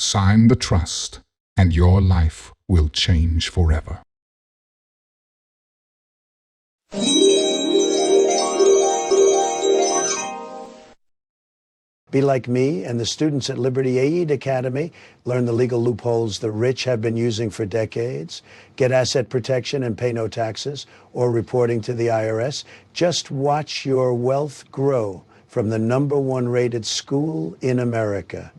Sign the trust, and your life will change forever. Be like me and the students at Liberty Aid Academy. Learn the legal loopholes the rich have been using for decades. Get asset protection and pay no taxes or reporting to the IRS. Just watch your wealth grow from the #1 rated school in America.